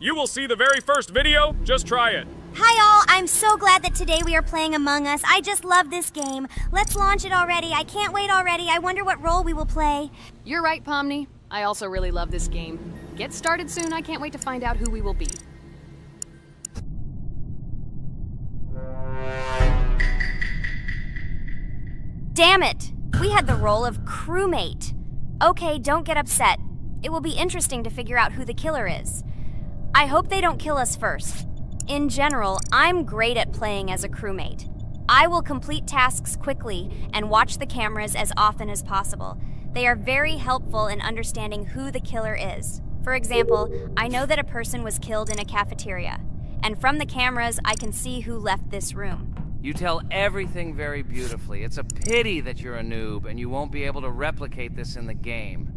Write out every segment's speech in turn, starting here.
You will see the very first video. Just try it. Hi all, I'm so glad that today we are playing Among Us. I just love this game. Let's launch it already. I can't wait already. I wonder what role we will play. You're right, Pomni. I also really love this game. Get started soon. I can't wait to find out who we will be. Damn it! We had the role of crewmate. Okay, don't get upset. It will be interesting to figure out who the killer is. I hope they don't kill us first. In general, I'm great at playing as a crewmate. I will complete tasks quickly and watch the cameras as often as possible. They are very helpful in understanding who the killer is. For example, I know that a person was killed in a cafeteria, and from the cameras, I can see who left this room. You tell everything very beautifully. It's a pity that you're a noob and you won't be able to replicate this in the game.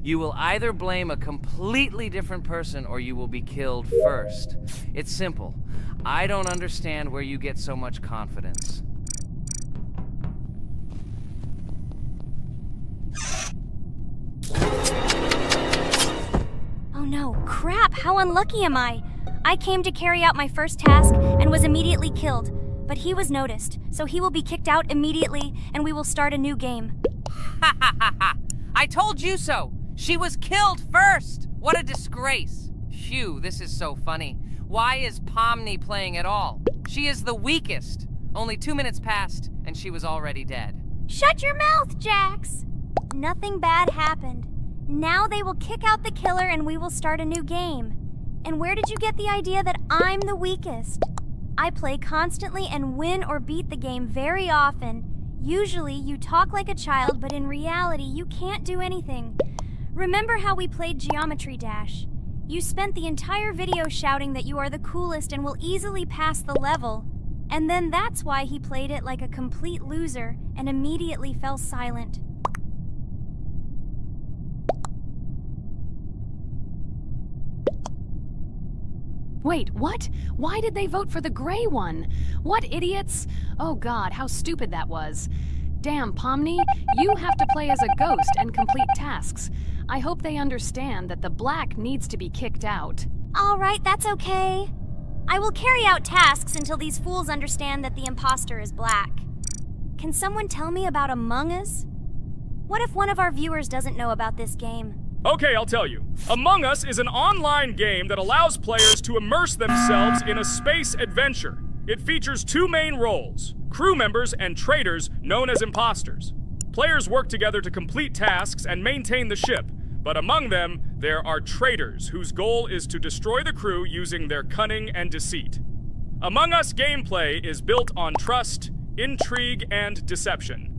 You will either blame a completely different person or you will be killed first. It's simple. I don't understand where you get so much confidence. Oh no, crap, how unlucky am I? I came to carry out my first task and was immediately killed. But he was noticed, so he will be kicked out immediately and we will start a new game. Ha ha ha ha! I told you so! She was killed first! What a disgrace! Phew, this is so funny. Why is Pomni playing at all? She is the weakest. Only 2 minutes passed, and she was already dead. Shut your mouth, Jax! Nothing bad happened. Now they will kick out the killer and we will start a new game. And where did you get the idea that I'm the weakest? I play constantly and win or beat the game very often. Usually you talk like a child, but in reality you can't do anything. Remember how we played Geometry Dash? You spent the entire video shouting that you are the coolest and will easily pass the level. And then that's why he played it like a complete loser and immediately fell silent. Wait, what? Why did they vote for the gray one? What idiots? Oh god, how stupid that was. Damn, Pomni, you have to play as a ghost and complete tasks. I hope they understand that the black needs to be kicked out. All right, that's okay. I will carry out tasks until these fools understand that the imposter is black. Can someone tell me about Among Us? What if one of our viewers doesn't know about this game? Okay, I'll tell you. Among Us is an online game that allows players to immerse themselves in a space adventure. It features two main roles, crew members and traitors known as imposters. Players work together to complete tasks and maintain the ship, but among them, there are traitors whose goal is to destroy the crew using their cunning and deceit. Among Us gameplay is built on trust, intrigue, and deception.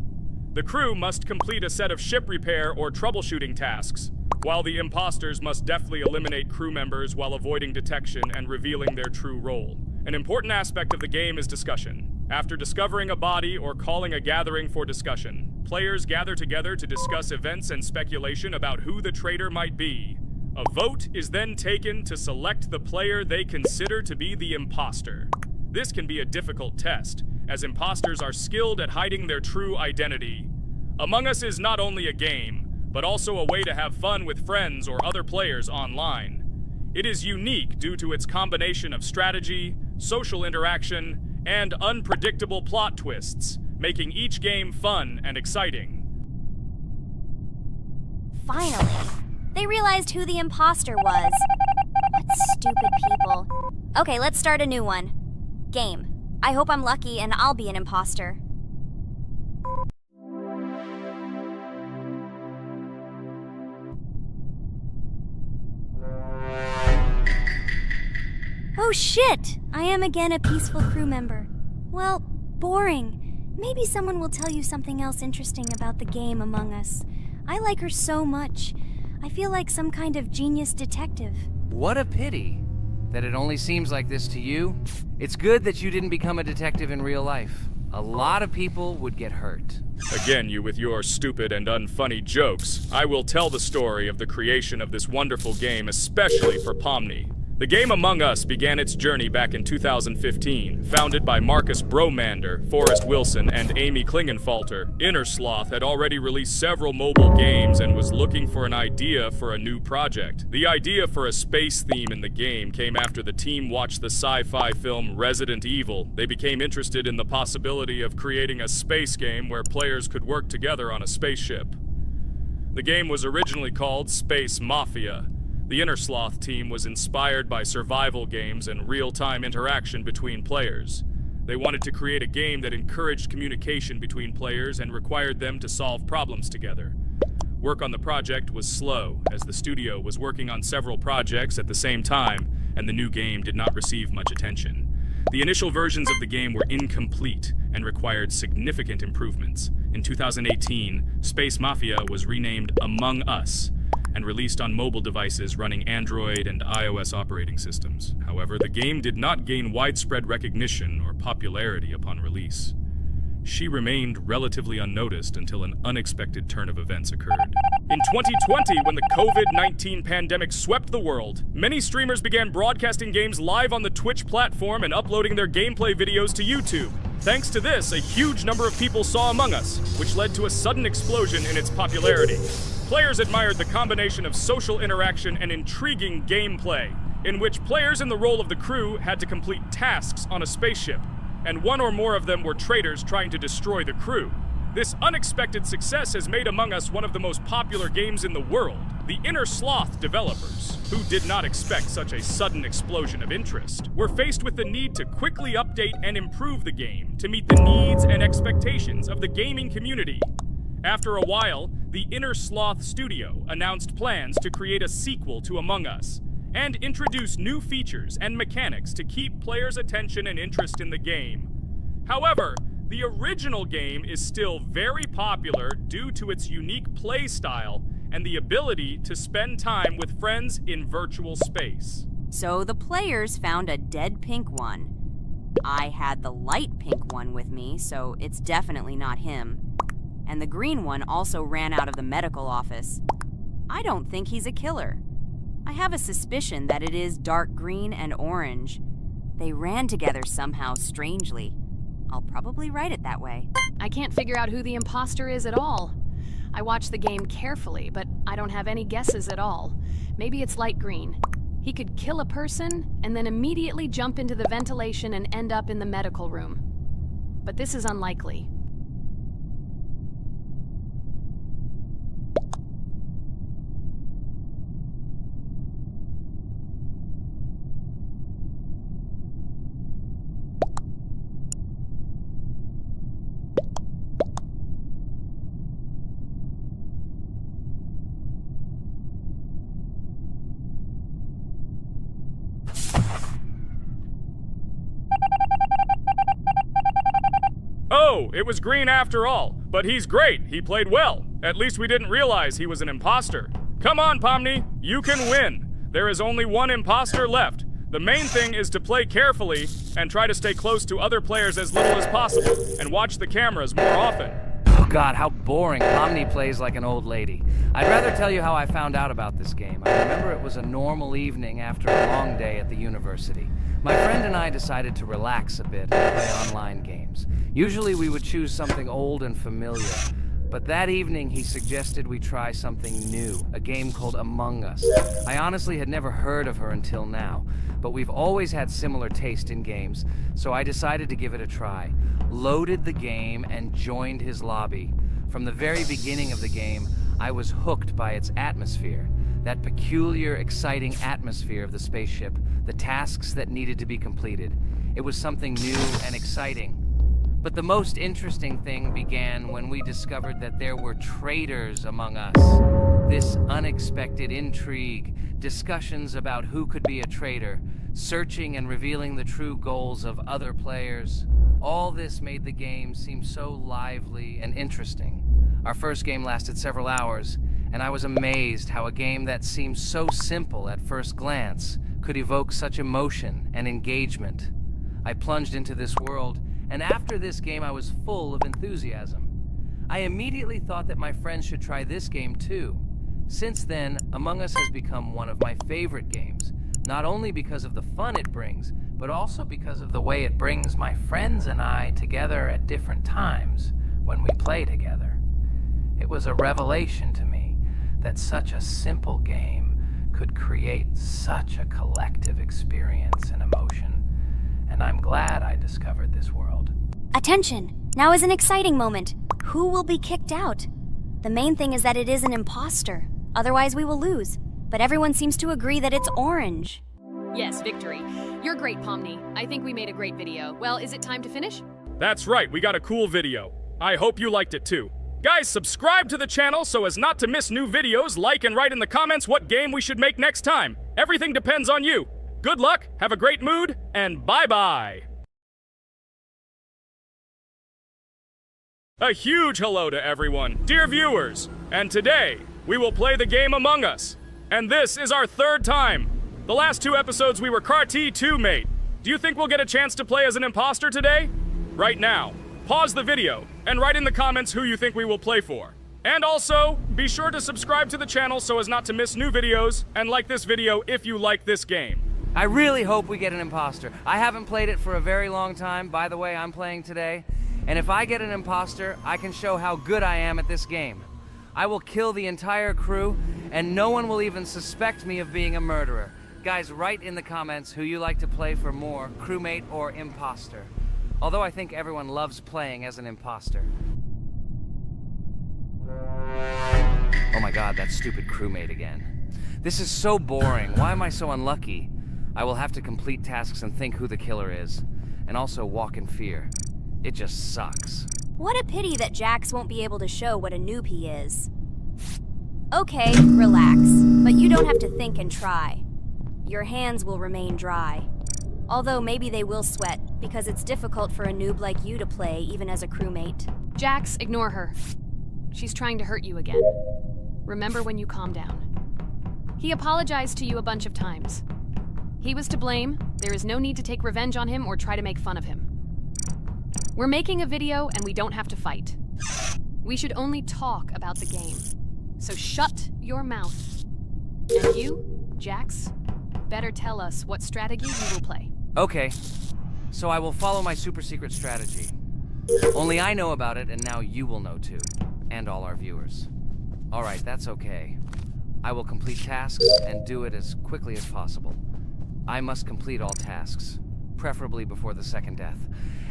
The crew must complete a set of ship repair or troubleshooting tasks, while the imposters must deftly eliminate crew members while avoiding detection and revealing their true role. An important aspect of the game is discussion. After discovering a body or calling a gathering for discussion, players gather together to discuss events and speculation about who the traitor might be. A vote is then taken to select the player they consider to be the imposter. This can be a difficult test, as imposters are skilled at hiding their true identity. Among Us is not only a game, but also a way to have fun with friends or other players online. It is unique due to its combination of strategy, social interaction, and unpredictable plot twists, making each game fun and exciting. Finally, they realized who the imposter was. What stupid people. Okay, let's start a new one. Game. I hope I'm lucky and I'll be an imposter. Oh shit! I am again a peaceful crew member. Well, boring. Maybe someone will tell you something else interesting about the game Among Us. I like her so much. I feel like some kind of genius detective. What a pity that it only seems like this to you. It's good that you didn't become a detective in real life. A lot of people would get hurt. Again, you with your stupid and unfunny jokes. I will tell the story of the creation of this wonderful game, especially for Pomni. The game Among Us began its journey back in 2015. Founded by Marcus Bromander, Forrest Wilson, and Amy Klingenfalter, Innersloth had already released several mobile games and was looking for an idea for a new project. The idea for a space theme in the game came after the team watched the sci-fi film Resident Evil. They became interested in the possibility of creating a space game where players could work together on a spaceship. The game was originally called Space Mafia. The Innersloth team was inspired by survival games and real-time interaction between players. They wanted to create a game that encouraged communication between players and required them to solve problems together. Work on the project was slow, as the studio was working on several projects at the same time, and the new game did not receive much attention. The initial versions of the game were incomplete and required significant improvements. In 2018, Space Mafia was renamed Among Us, and released on mobile devices running Android and iOS operating systems. However, the game did not gain widespread recognition or popularity upon release. She remained relatively unnoticed until an unexpected turn of events occurred. In 2020, when the COVID-19 pandemic swept the world, many streamers began broadcasting games live on the Twitch platform and uploading their gameplay videos to YouTube. Thanks to this, a huge number of people saw Among Us, which led to a sudden explosion in its popularity. Players admired the combination of social interaction and intriguing gameplay, in which players in the role of the crew had to complete tasks on a spaceship, and one or more of them were traitors trying to destroy the crew. This unexpected success has made Among Us one of the most popular games in the world. The Innersloth developers, who did not expect such a sudden explosion of interest, were faced with the need to quickly update and improve the game to meet the needs and expectations of the gaming community. After a while, the Innersloth studio announced plans to create a sequel to Among Us and introduce new features and mechanics to keep players' attention and interest in the game. However, the original game is still very popular due to its unique play style and the ability to spend time with friends in virtual space. So the players found a dead pink one. I had the light pink one with me, so it's definitely not him. And the green one also ran out of the medical office. I don't think he's a killer. I have a suspicion that it is dark green and orange. They ran together somehow strangely. I'll probably write it that way. I can't figure out who the imposter is at all. I watched the game carefully, but I don't have any guesses at all. Maybe it's light green. He could kill a person and then immediately jump into the ventilation and end up in the medical room. But this is unlikely. Oh, it was green after all. But he's great. He played well. At least we didn't realize he was an imposter. Come on, Pomni. You can win. There is only one imposter left. The main thing is to play carefully and try to stay close to other players as little as possible and watch the cameras more often. Oh God, how boring. Pomni plays like an old lady. I'd rather tell you how I found out about this game. I remember it was a normal evening after a long day at the university. My friend and I decided to relax a bit and play online games. Usually we would choose something old and familiar, but that evening he suggested we try something new, a game called Among Us. I honestly had never heard of her until now, but we've always had similar taste in games, so I decided to give it a try. Loaded the game and joined his lobby. From the very beginning of the game, I was hooked by its atmosphere. That peculiar, exciting atmosphere of the spaceship, the tasks that needed to be completed. It was something new and exciting. But the most interesting thing began when we discovered that there were traitors among us. This unexpected intrigue, discussions about who could be a traitor, searching and revealing the true goals of other players. All this made the game seem so lively and interesting. Our first game lasted several hours, and I was amazed how a game that seemed so simple at first glance could evoke such emotion and engagement. I plunged into this world, and after this game I was full of enthusiasm. I immediately thought that my friends should try this game too. Since then, Among Us has become one of my favorite games, Not only because of the fun it brings, but also because of the way it brings my friends and I together at different times when we play together. It was a revelation to me that such a simple game could create such a collective experience and emotion, and I'm glad I discovered this world. Attention! Now is an exciting moment. Who will be kicked out? The main thing is that it is an imposter. Otherwise, we will lose. But everyone seems to agree that it's orange. Yes, victory. You're great, Pomni. I think we made a great video. Well, is it time to finish? That's right, we got a cool video. I hope you liked it too. Guys, subscribe to the channel so as not to miss new videos, like and write in the comments what game we should make next time. Everything depends on you. Good luck, have a great mood, and bye-bye. A huge hello to everyone, dear viewers. And today, we will play the game Among Us. And this is our third time. The last 2 episodes we were CAR-T 2 mate. Do you think we'll get a chance to play as an imposter today? Right now, pause the video and write in the comments who you think we will play for. And also, be sure to subscribe to the channel so as not to miss new videos, and like this video if you like this game. I really hope we get an imposter. I haven't played it for a very long time. By the way, I'm playing today. And if I get an imposter, I can show how good I am at this game. I will kill the entire crew, and no one will even suspect me of being a murderer. Guys, write in the comments who you like to play for more, crewmate or imposter. Although I think everyone loves playing as an imposter. Oh my god, that stupid crewmate again. This is so boring. Why am I so unlucky? I will have to complete tasks and think who the killer is. And also walk in fear. It just sucks. What a pity that Jax won't be able to show what a noob he is. Okay, relax. But you don't have to think and try. Your hands will remain dry. Although maybe they will sweat, because it's difficult for a noob like you to play, even as a crewmate. Jax, ignore her. She's trying to hurt you again. Remember when you calm down. He apologized to you a bunch of times. He was to blame. There is no need to take revenge on him or try to make fun of him. We're making a video and we don't have to fight. We should only talk about the game. So shut your mouth. And you, Jax, better tell us what strategy you will play. Okay, so I will follow my super secret strategy. Only I know about it, and now you will know too. And all our viewers. Alright, that's okay. I will complete tasks and do it as quickly as possible. I must complete all tasks, preferably before the second death.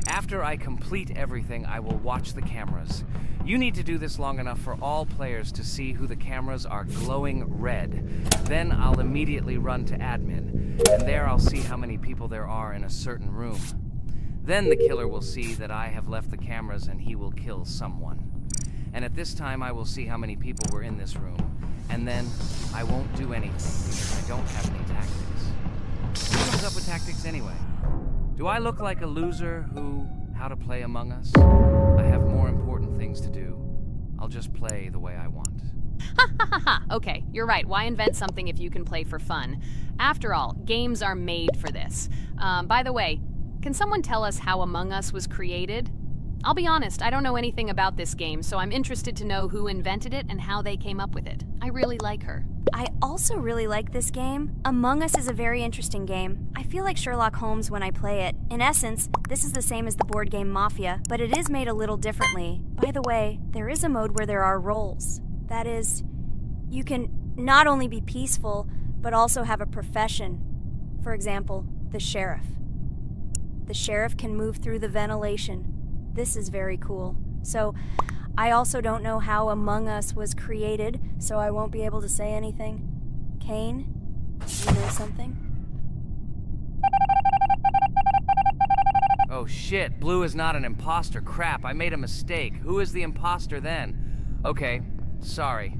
After I complete everything, I will watch the cameras. You need to do this long enough for all players to see who the cameras are glowing red. Then I'll immediately run to admin, and there I'll see how many people there are in a certain room. Then the killer will see that I have left the cameras and he will kill someone. And at this time I will see how many people were in this room, and then I won't do anything because I don't have any tactics. Who comes up with tactics anyway? Do I look like a loser who, how to play Among Us? I have more important things to do. I'll just play the way I want. Ha ha ha ha! Okay, you're right. Why invent something if you can play for fun? After all, games are made for this. By the way, can someone tell us how Among Us was created? I'll be honest, I don't know anything about this game, so I'm interested to know who invented it and how they came up with it. I really like her. I also really like this game. Among Us is a very interesting game. I feel like Sherlock Holmes when I play it. In essence, this is the same as the board game Mafia, but it is made a little differently. By the way, there is a mode where there are roles. That is, you can not only be peaceful, but also have a profession. For example, the sheriff. The sheriff can move through the ventilation. This is very cool. So, I also don't know how Among Us was created, so I won't be able to say anything. Kane, you know something? Oh shit, Blue is not an imposter. Crap, I made a mistake. Who is the imposter then? Okay, sorry.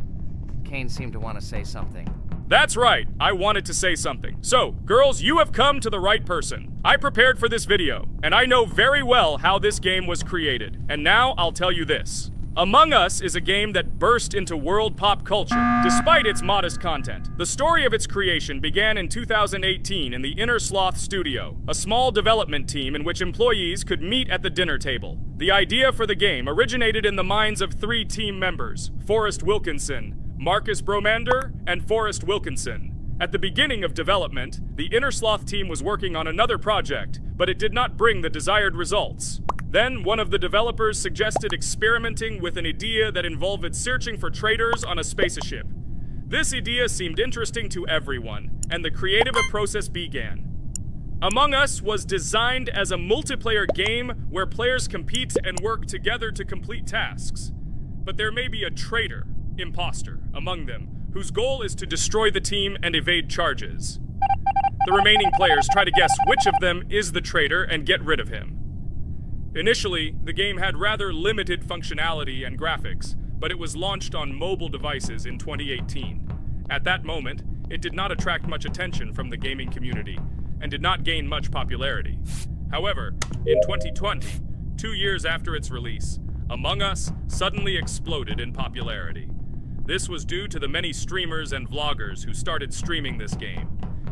Kane seemed to want to say something. That's right, I wanted to say something. So, girls, you have come to the right person. I prepared for this video, and I know very well how this game was created. And now I'll tell you this. Among Us is a game that burst into world pop culture, despite its modest content. The story of its creation began in 2018 in the Inner Sloth Studio, a small development team in which employees could meet at the dinner table. The idea for the game originated in the minds of 3 team members, Forrest Wilkinson, Marcus Bromander, and Forrest Wilkinson. At the beginning of development, the Innersloth team was working on another project, but it did not bring the desired results. Then, one of the developers suggested experimenting with an idea that involved searching for traitors on a spaceship. This idea seemed interesting to everyone, and the creative process began. Among Us was designed as a multiplayer game where players compete and work together to complete tasks. But there may be a traitor, imposter, among them, whose goal is to destroy the team and evade charges. The remaining players try to guess which of them is the traitor and get rid of him. Initially, the game had rather limited functionality and graphics, but it was launched on mobile devices in 2018. At that moment, it did not attract much attention from the gaming community and did not gain much popularity. However, in 2020, 2 years after its release, Among Us suddenly exploded in popularity. This was due to the many streamers and vloggers who started streaming this game.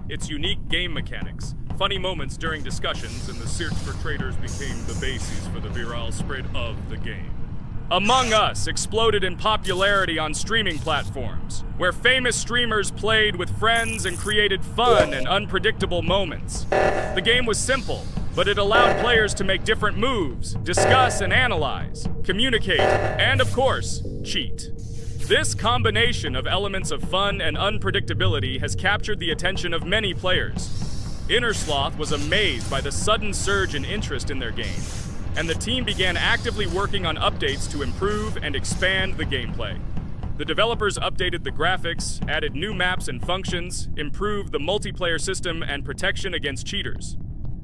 Its unique game mechanics, funny moments during discussions, and the search for traitors became the basis for the viral spread of the game. Among Us exploded in popularity on streaming platforms, where famous streamers played with friends and created fun and unpredictable moments. The game was simple, but it allowed players to make different moves, discuss and analyze, communicate, and of course, cheat. This combination of elements of fun and unpredictability has captured the attention of many players. Innersloth was amazed by the sudden surge in interest in their game, and the team began actively working on updates to improve and expand the gameplay. The developers updated the graphics, added new maps and functions, improved the multiplayer system and protection against cheaters.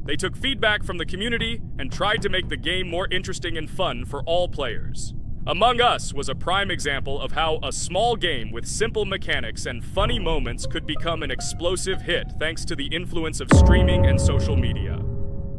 They took feedback from the community and tried to make the game more interesting and fun for all players. Among Us was a prime example of how a small game with simple mechanics and funny moments could become an explosive hit thanks to the influence of streaming and social media.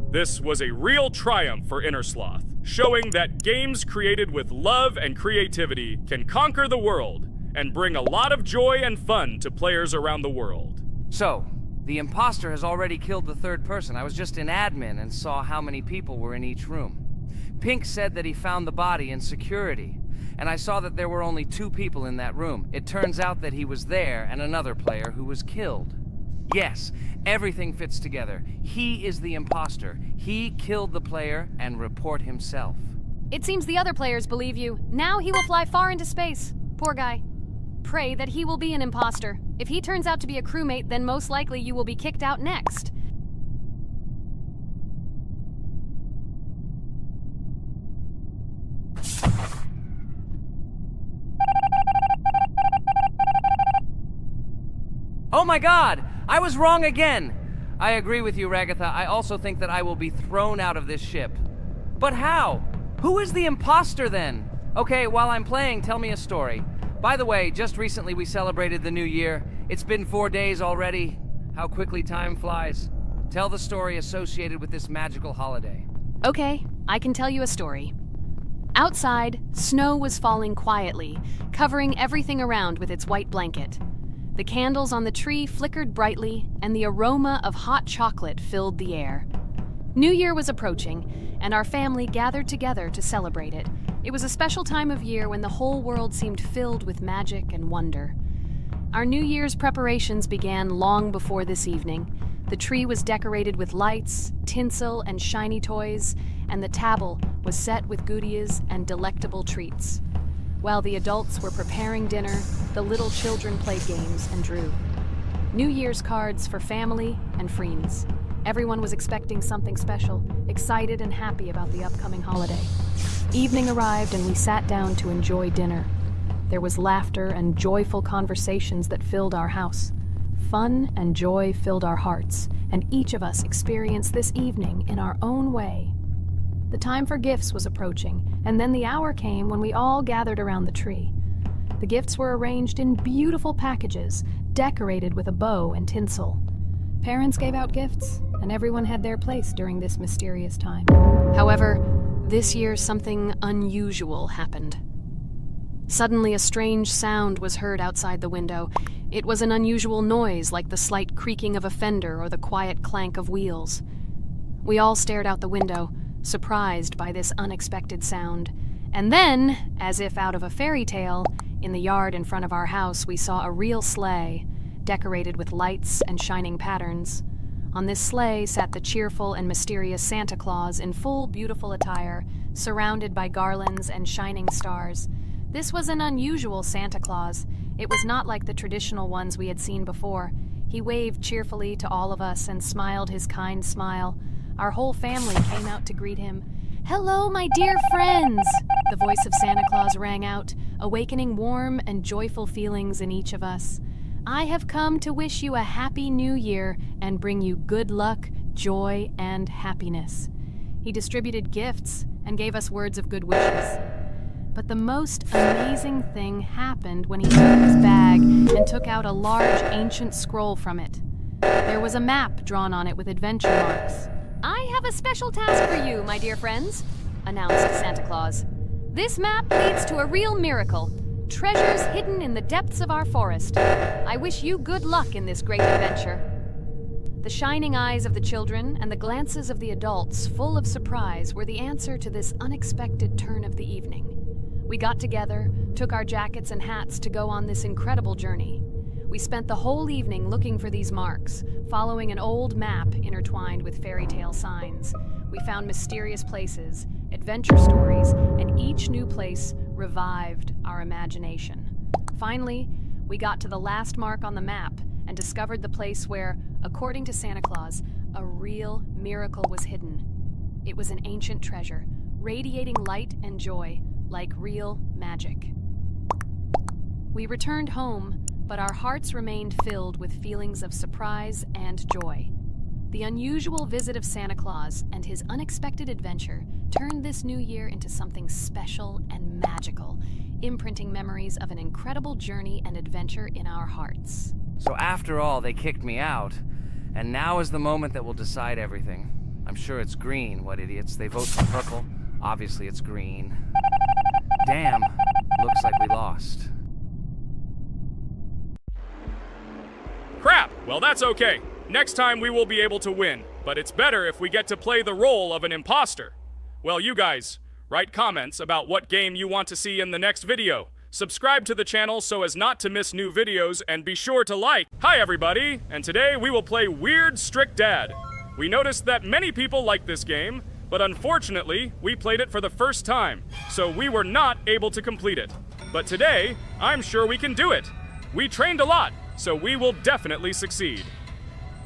This was a real triumph for Innersloth, showing that games created with love and creativity can conquer the world and bring a lot of joy and fun to players around the world. So, the imposter has already killed the third person. I was just in admin and saw how many people were in each room. Pink said that he found the body in security, and I saw that there were only 2 people in that room. It turns out that he was there and another player who was killed. Yes, everything fits together. He is the imposter. He killed the player and report himself. It seems the other players believe you. Now he will fly far into space. Poor guy. Pray that he will be an imposter. If he turns out to be a crewmate, then most likely you will be kicked out next. Oh my god! I was wrong again! I agree with you, Ragatha. I also think that I will be thrown out of this ship. But how? Who is the imposter then? Okay, while I'm playing, tell me a story. By the way, just recently we celebrated the new year. It's been 4 days already. How quickly time flies. Tell the story associated with this magical holiday. Okay, I can tell you a story. Outside, snow was falling quietly, covering everything around with its white blanket. The candles on the tree flickered brightly, and the aroma of hot chocolate filled the air. New Year was approaching, and our family gathered together to celebrate it. It was a special time of year when the whole world seemed filled with magic and wonder. Our New Year's preparations began long before this evening. The tree was decorated with lights, tinsel, and shiny toys, and the table was set with goodies and delectable treats. While the adults were preparing dinner, the little children played games and drew. New Year's cards for family and friends. Everyone was expecting something special, excited and happy about the upcoming holiday. Evening arrived and we sat down to enjoy dinner. There was laughter and joyful conversations that filled our house. Fun and joy filled our hearts, and each of us experienced this evening in our own way. The time for gifts was approaching, and then the hour came when we all gathered around the tree. The gifts were arranged in beautiful packages, decorated with a bow and tinsel. Parents gave out gifts, and everyone had their place during this mysterious time. However, this year something unusual happened. Suddenly a strange sound was heard outside the window. It was an unusual noise, like the slight creaking of a fender or the quiet clank of wheels. We all stared out the window, surprised by this unexpected sound. And then, as if out of a fairy tale, in the yard in front of our house we saw a real sleigh. decorated with lights and shining patterns. On this sleigh sat the cheerful and mysterious Santa Claus in full beautiful attire, surrounded by garlands and shining stars. This was an unusual Santa Claus. It was not like the traditional ones we had seen before. He waved cheerfully to all of us and smiled his kind smile. Our whole family came out to greet him. "Hello, my dear friends!" The voice of Santa Claus rang out, awakening warm and joyful feelings in each of us. "I have come to wish you a happy new year and bring you good luck, joy, and happiness." He distributed gifts and gave us words of good wishes. But the most amazing thing happened when he took his bag and took out a large ancient scroll from it. There was a map drawn on it with adventure marks. "I have a special task for you, my dear friends," announced Santa Claus. "This map leads to a real miracle. Treasures hidden in the depths of our forest. I wish you good luck in this great adventure." The shining eyes of the children and the glances of the adults, full of surprise, were the answer to this unexpected turn of the evening. We got together, took our jackets and hats to go on this incredible journey. We spent the whole evening looking for these marks, following an old map intertwined with fairy tale signs. We found mysterious places, adventure stories, and each new place revived our imagination. Finally, we got to the last mark on the map and discovered the place where, according to Santa Claus, a real miracle was hidden. It was an ancient treasure, radiating light and joy, like real magic. We returned home, but our hearts remained filled with feelings of surprise and joy. The unusual visit of Santa Claus and his unexpected adventure turned this new year into something special and magical, imprinting memories of an incredible journey and adventure in our hearts. So after all, they kicked me out, and now is the moment that will decide everything. I'm sure it's green, what idiots. They vote for purple. Obviously it's green. Damn, looks like we lost. Crap! Well, that's okay. Next time we will be able to win, but it's better if we get to play the role of an imposter. Well, you guys, write comments about what game you want to see in the next video. Subscribe to the channel so as not to miss new videos, and be sure to like. Hi everybody, and today we will play Weird Strict Dad. We noticed that many people like this game, but unfortunately, we played it for the first time, so we were not able to complete it. But today, I'm sure we can do it. We trained a lot, so we will definitely succeed.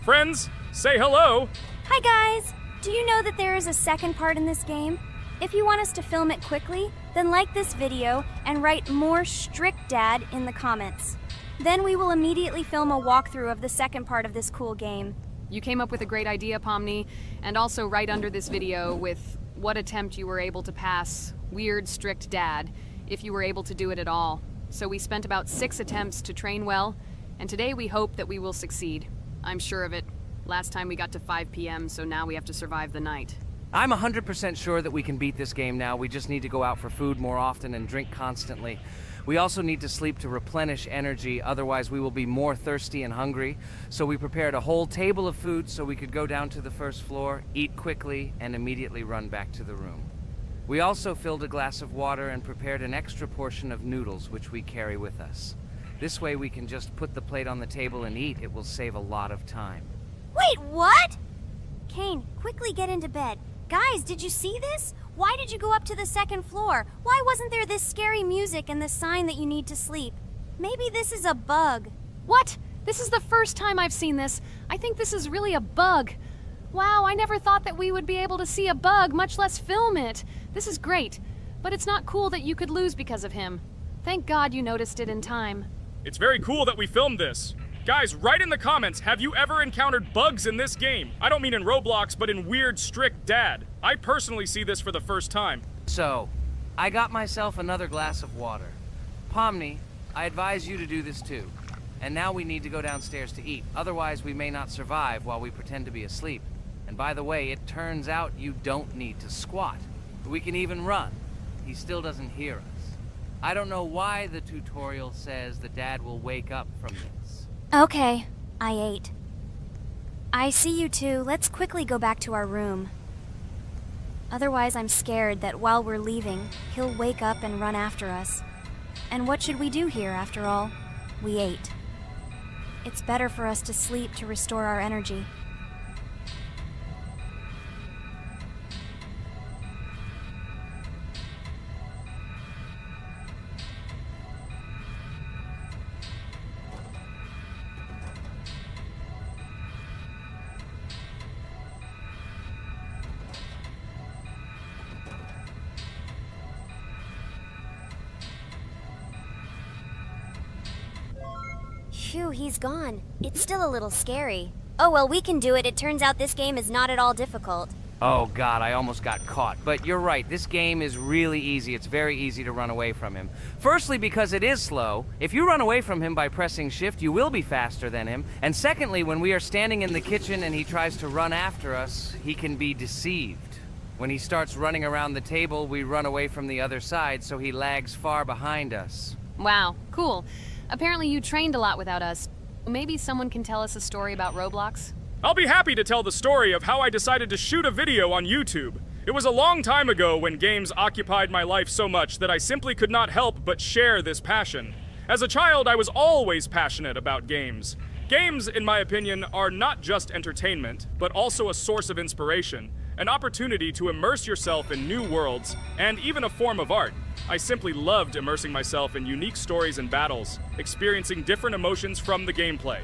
Friends, say hello. Hi guys! Do you know that there is a second part in this game? If you want us to film it quickly, then like this video and write "more strict dad" in the comments. Then we will immediately film a walkthrough of the second part of this cool game. You came up with a great idea, Pomni, and also right under this video with what attempt you were able to pass Weird Strict Dad, if you were able to do it at all. So we spent about 6 attempts to train well, and today we hope that we will succeed. I'm sure of it. Last time we got to 5 p.m., so now we have to survive the night. I'm 100% sure that we can beat this game now. We just need to go out for food more often and drink constantly. We also need to sleep to replenish energy, otherwise we will be more thirsty and hungry. So we prepared a whole table of food so we could go down to the first floor, eat quickly, and immediately run back to the room. We also filled a glass of water and prepared an extra portion of noodles, which we carry with us. This way we can just put the plate on the table and eat. It will save a lot of time. Wait, what? Kane, quickly get into bed. Guys, did you see this? Why did you go up to the second floor? Why wasn't there this scary music and the sign that you need to sleep? Maybe this is a bug. What? This is the first time I've seen this. I think this is really a bug. Wow, I never thought that we would be able to see a bug, much less film it. This is great, but it's not cool that you could lose because of him. Thank God you noticed it in time. It's very cool that we filmed this. Guys, write in the comments, have you ever encountered bugs in this game? I don't mean in Roblox, but in Weird Strict Dad. I personally see this for the first time. So, I got myself another glass of water. Pomni, I advise you to do this too. And now we need to go downstairs to eat. Otherwise, we may not survive while we pretend to be asleep. And by the way, it turns out you don't need to squat. We can even run. He still doesn't hear us. I don't know why the tutorial says the dad will wake up from this. Okay, I ate. I see you two. Let's quickly go back to our room. Otherwise, I'm scared that while we're leaving, he'll wake up and run after us. And what should we do here, after all? We ate. It's better for us to sleep to restore our energy. Phew, he's gone. It's still a little scary. Oh well, we can do it. It turns out this game is not at all difficult. Oh god, I almost got caught. But you're right, this game is really easy. It's very easy to run away from him. Firstly, because it is slow. If you run away from him by pressing shift, you will be faster than him. And secondly, when we are standing in the kitchen and he tries to run after us, he can be deceived. When he starts running around the table, we run away from the other side, so he lags far behind us. Wow, cool. Apparently you trained a lot without us. Maybe someone can tell us a story about Roblox? I'll be happy to tell the story of how I decided to shoot a video on YouTube. It was a long time ago when games occupied my life so much that I simply could not help but share this passion. As a child, I was always passionate about games. Games, in my opinion, are not just entertainment, but also a source of inspiration, an opportunity to immerse yourself in new worlds, and even a form of art. I simply loved immersing myself in unique stories and battles, experiencing different emotions from the gameplay.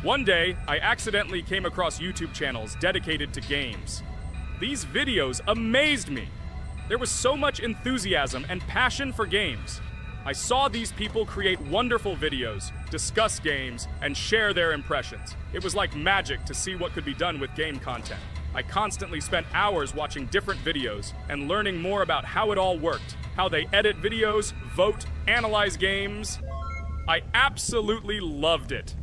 One day, I accidentally came across YouTube channels dedicated to games. These videos amazed me. There was so much enthusiasm and passion for games. I saw these people create wonderful videos, discuss games, and share their impressions. It was like magic to see what could be done with game content. I constantly spent hours watching different videos and learning more about how it all worked, how they edit videos, vote, analyze games. I absolutely loved it.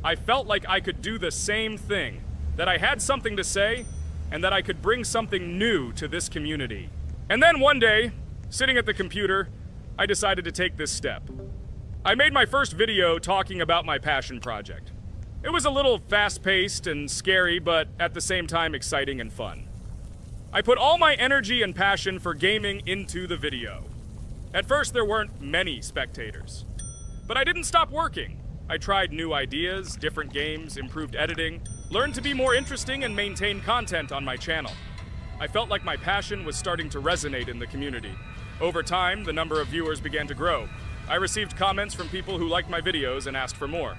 I felt like I could do the same thing, that I had something to say, and that I could bring something new to this community. And then one day, sitting at the computer, I decided to take this step. I made my first video talking about my passion project. It was a little fast-paced and scary, but at the same time exciting and fun. I put all my energy and passion for gaming into the video. At first, there weren't many spectators. But I didn't stop working. I tried new ideas, different games, improved editing, learned to be more interesting, and maintain content on my channel. I felt like my passion was starting to resonate in the community. Over time, the number of viewers began to grow. I received comments from people who liked my videos and asked for more.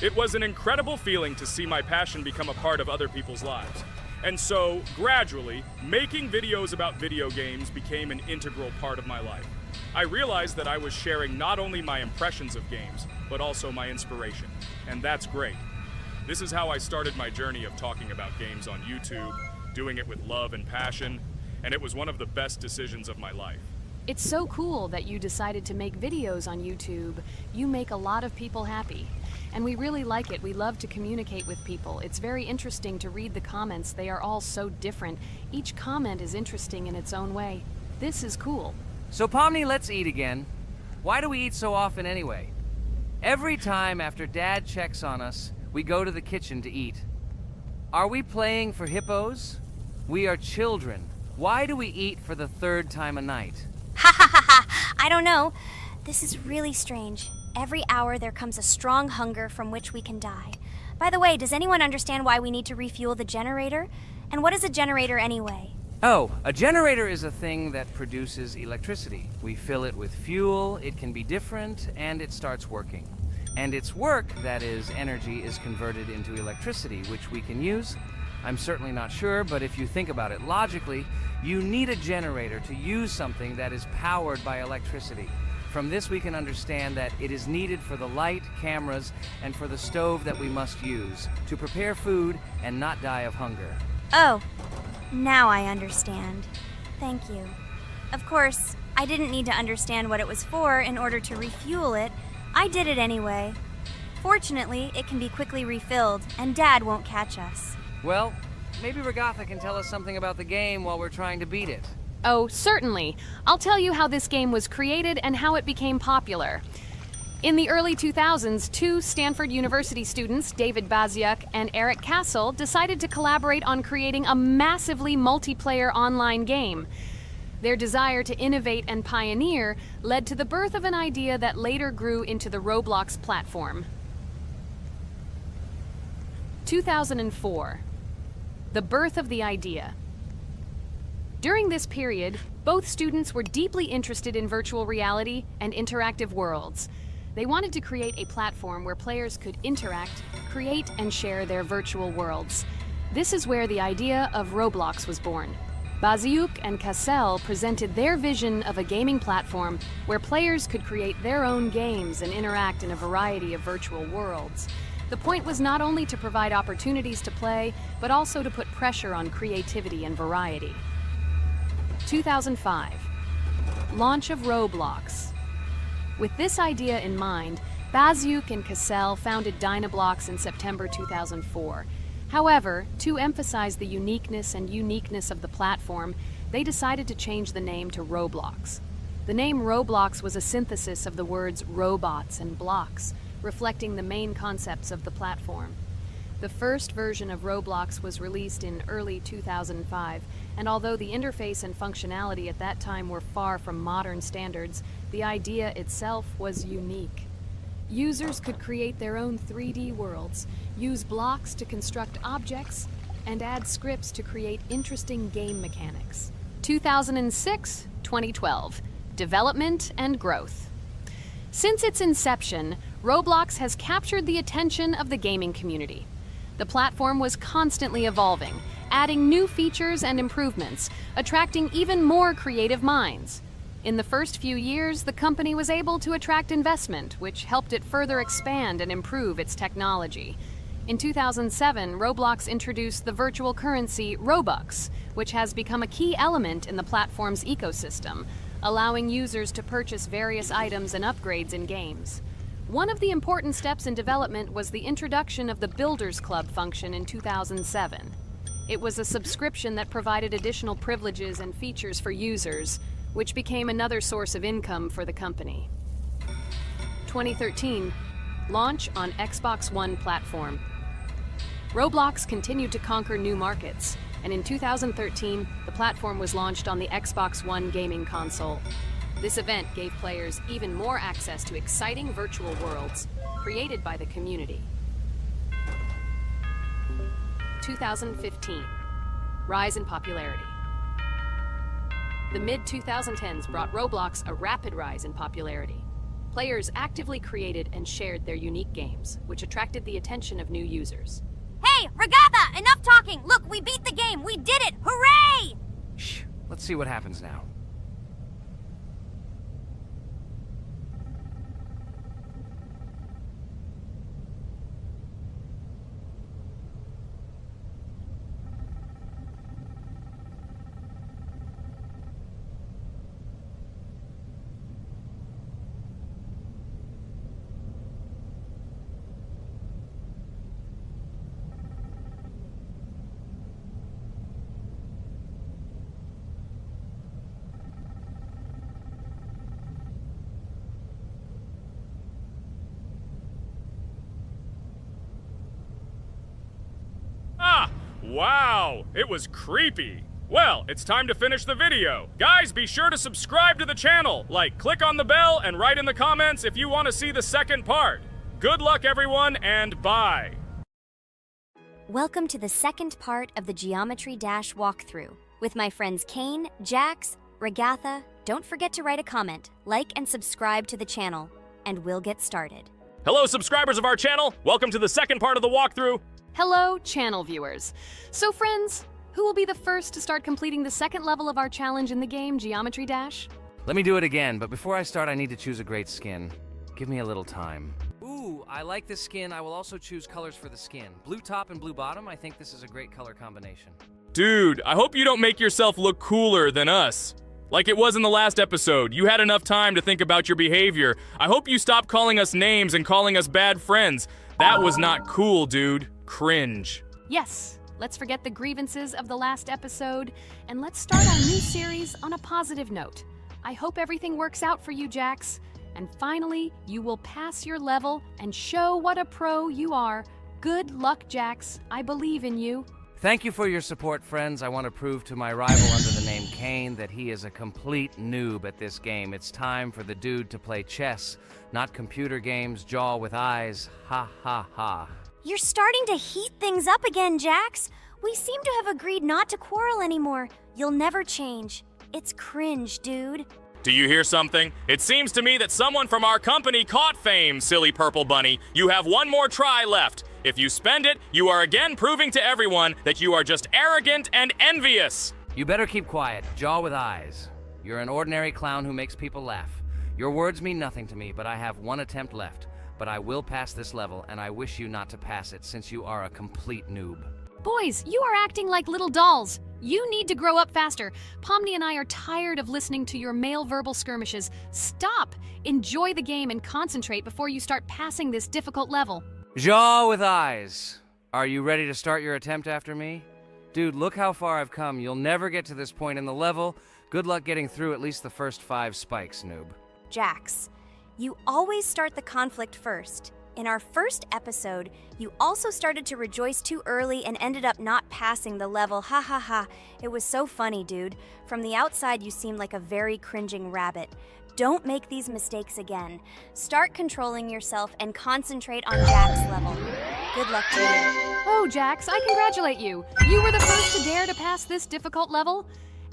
It was an incredible feeling to see my passion become a part of other people's lives. And so, gradually, making videos about video games became an integral part of my life. I realized that I was sharing not only my impressions of games, but also my inspiration. And that's great. This is how I started my journey of talking about games on YouTube, doing it with love and passion, and it was one of the best decisions of my life. It's so cool that you decided to make videos on YouTube. You make a lot of people happy. And we really like it. We love to communicate with people. It's very interesting to read the comments. They are all so different. Each comment is interesting in its own way. This is cool. So Pomni, let's eat again. Why do we eat so often anyway? Every time after Dad checks on us, we go to the kitchen to eat. Are we playing for hippos? We are children. Why do we eat for the third time a night? Ha ha ha ha! I don't know. This is really strange. Every hour there comes a strong hunger from which we can die. By the way, does anyone understand why we need to refuel the generator? And what is a generator anyway? Oh, a generator is a thing that produces electricity. We fill it with fuel, it can be different, and it starts working. And its work, that is, energy, is converted into electricity, which we can use. I'm certainly not sure, but if you think about it logically, you need a generator to use something that is powered by electricity. From this we can understand that it is needed for the light, cameras, and for the stove that we must use, to prepare food and not die of hunger. Oh, now I understand. Thank you. Of course, I didn't need to understand what it was for in order to refuel it. I did it anyway. Fortunately, it can be quickly refilled, and Dad won't catch us. Well, maybe Regatha can tell us something about the game while we're trying to beat it. Oh, certainly. I'll tell you how this game was created and how it became popular. In the early 2000s, two Stanford University students, David Baziuk and Eric Castle, decided to collaborate on creating a massively multiplayer online game. Their desire to innovate and pioneer led to the birth of an idea that later grew into the Roblox platform. 2004. The birth of the idea. During this period, both students were deeply interested in virtual reality and interactive worlds. They wanted to create a platform where players could interact, create, and share their virtual worlds. This is where the idea of Roblox was born. Baziuk and Cassel presented their vision of a gaming platform where players could create their own games and interact in a variety of virtual worlds. The point was not only to provide opportunities to play, but also to put pressure on creativity and variety. 2005. Launch of Roblox. With this idea in mind, Baziuk and Cassel founded Dynablox in September 2004. However, to emphasize the uniqueness of the platform, they decided to change the name to Roblox. The name Roblox was a synthesis of the words robots and blocks, reflecting the main concepts of the platform. The first version of Roblox was released in early 2005, and although the interface and functionality at that time were far from modern standards, the idea itself was unique. Users could create their own 3D worlds, use blocks to construct objects, and add scripts to create interesting game mechanics. 2006-2012. Development and growth. Since its inception, Roblox has captured the attention of the gaming community. The platform was constantly evolving, adding new features and improvements, attracting even more creative minds. In the first few years, the company was able to attract investment, which helped it further expand and improve its technology. In 2007, Roblox introduced the virtual currency Robux, which has become a key element in the platform's ecosystem, allowing users to purchase various items and upgrades in games. One of the important steps in development was the introduction of the Builders Club function in 2007. It was a subscription that provided additional privileges and features for users, which became another source of income for the company. 2013. Launch on Xbox One platform. Roblox continued to conquer new markets, and in 2013, the platform was launched on the Xbox One gaming console. This event gave players even more access to exciting virtual worlds created by the community. 2015. Rise in popularity. The mid-2010s brought Roblox a rapid rise in popularity. Players actively created and shared their unique games, which attracted the attention of new users. Hey, Regatha, enough talking! Look, we beat the game! We did it! Hooray! Shh, let's see what happens now. Wow, it was creepy. Well, it's time to finish the video. Guys, be sure to subscribe to the channel. Click on the bell and write in the comments if you want to see the second part. Good luck, everyone, and bye. Welcome to the second part of the Geometry Dash walkthrough. With my friends Kane, Jax, Regatha, don't forget to write a comment, like, and subscribe to the channel, and we'll get started. Hello, subscribers of our channel. Welcome to the second part of the walkthrough. Hello, channel viewers. So friends, who will be the first to start completing the second level of our challenge in the game, Geometry Dash? Let me do it again, but before I start, I need to choose a great skin. Give me a little time. Ooh, I like this skin. I will also choose colors for the skin. Blue top and blue bottom. I think this is a great color combination. Dude, I hope you don't make yourself look cooler than us. Like it was in the last episode, you had enough time to think about your behavior. I hope you stop calling us names and calling us bad friends. That was not cool, dude. Cringe. Yes, let's forget the grievances of the last episode, and let's start our new series on a positive note. I hope everything works out for you, Jax. And finally, you will pass your level and show what a pro you are. Good luck, Jax. I believe in you. Thank you for your support, friends. I want to prove to my rival under the name Kane that he is a complete noob at this game. It's time for the dude to play chess, not computer games, jaw with eyes. Ha ha ha. You're starting to heat things up again, Jax. We seem to have agreed not to quarrel anymore. You'll never change. It's cringe, dude. Do you hear something? It seems to me that someone from our company caught fame, silly purple bunny. You have one more try left. If you spend it, you are again proving to everyone that you are just arrogant and envious. You better keep quiet, jaw with eyes. You're an ordinary clown who makes people laugh. Your words mean nothing to me, but I have one attempt left. But I will pass this level, and I wish you not to pass it since you are a complete noob. Boys, you are acting like little dolls. You need to grow up faster. Pomni and I are tired of listening to your male verbal skirmishes. Stop! Enjoy the game and concentrate before you start passing this difficult level. Jaw with eyes. Are you ready to start your attempt after me? Dude, look how far I've come. You'll never get to this point in the level. Good luck getting through at least the first 5 spikes, noob. Jax, you always start the conflict first. In our first episode, you also started to rejoice too early and ended up not passing the level. Ha ha ha. It was so funny, dude. From the outside, you seemed like a very cringing rabbit. Don't make these mistakes again. Start controlling yourself and concentrate on Jack's level. Good luck to you. Oh, Jax, I congratulate you. You were the first to dare to pass this difficult level,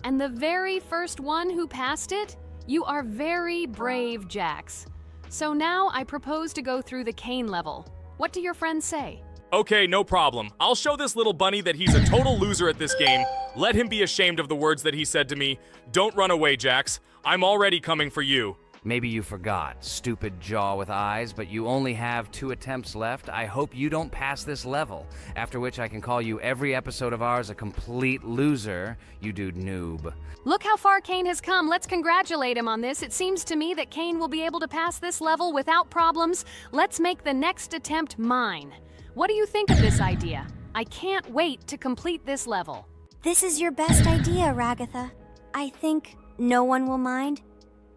and the very first one who passed it. You are very brave, Jax. So now I propose to go through the cane level. What do your friends say? Okay, no problem. I'll show this little bunny that he's a total loser at this game. Let him be ashamed of the words that he said to me. Don't run away, Jax. I'm already coming for you. Maybe you forgot, stupid jaw with eyes, but you only have 2 attempts left. I hope you don't pass this level, after which I can call you every episode of ours a complete loser, you dude noob. Look how far Kane has come. Let's congratulate him on this. It seems to me that Kane will be able to pass this level without problems. Let's make the next attempt mine. What do you think of this idea? I can't wait to complete this level. This is your best idea, Ragatha. I think no one will mind.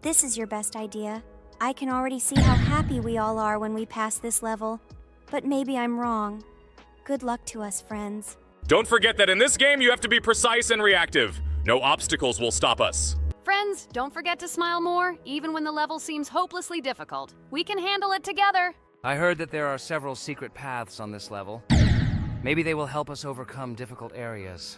This is your best idea. I can already see how happy we all are when we pass this level. But maybe I'm wrong. Good luck to us, friends. Don't forget that in this game you have to be precise and reactive. No obstacles will stop us. Friends, don't forget to smile more, even when the level seems hopelessly difficult. We can handle it together. I heard that there are several secret paths on this level. Maybe they will help us overcome difficult areas.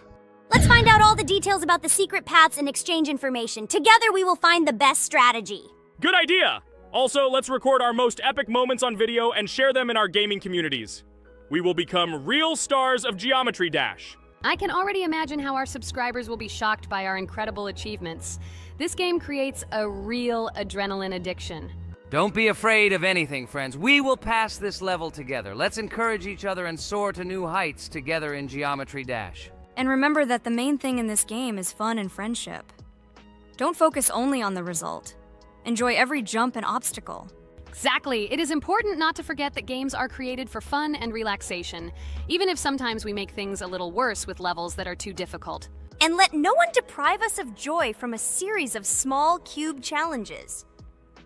Let's find out all the details about the secret paths and exchange information. Together we will find the best strategy. Good idea! Also, let's record our most epic moments on video and share them in our gaming communities. We will become real stars of Geometry Dash. I can already imagine how our subscribers will be shocked by our incredible achievements. This game creates a real adrenaline addiction. Don't be afraid of anything, friends. We will pass this level together. Let's encourage each other and soar to new heights together in Geometry Dash. And remember that the main thing in this game is fun and friendship. Don't focus only on the result. Enjoy every jump and obstacle. Exactly. It is important not to forget that games are created for fun and relaxation, even if sometimes we make things a little worse with levels that are too difficult. And let no one deprive us of joy from a series of small cube challenges.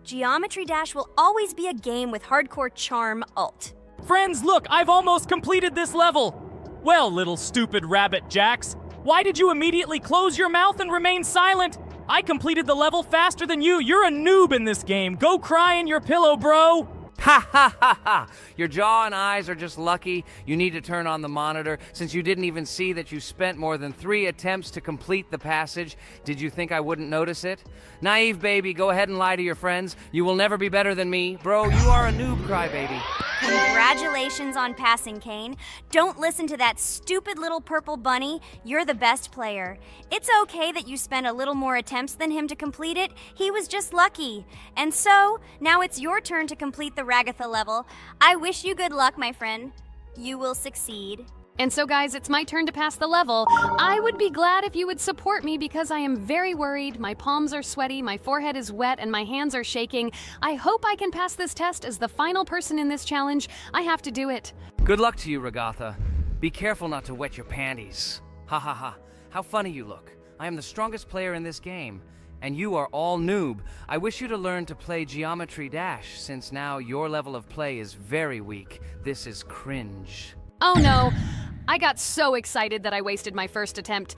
Geometry Dash will always be a game with hardcore charm ult. Friends, look, I've almost completed this level. Well, little stupid rabbit Jax, why did you immediately close your mouth and remain silent? I completed the level faster than you. You're a noob in this game. Go cry in your pillow, bro. Ha ha ha ha! Your jaw and eyes are just lucky. You need to turn on the monitor since you didn't even see that you spent more than 3 attempts to complete the passage. Did you think I wouldn't notice it? Naive baby, go ahead and lie to your friends. You will never be better than me. Bro, you are a noob crybaby. Congratulations on passing, Kane. Don't listen to that stupid little purple bunny. You're the best player. It's okay that you spent a little more attempts than him to complete it. He was just lucky. And so, now it's your turn to complete the Ragatha level. I wish you good luck, my friend. You will succeed. And so guys, it's my turn to pass the level. I would be glad if you would support me because I am very worried. My palms are sweaty, my forehead is wet, and my hands are shaking. I hope I can pass this test as the final person in this challenge. I have to do it. Good luck to you, Ragatha. Be careful not to wet your panties. Ha ha ha. How funny you look. I am the strongest player in this game. And you are all noob. I wish you to learn to play Geometry Dash, since now your level of play is very weak. This is cringe. Oh no, I got so excited that I wasted my first attempt.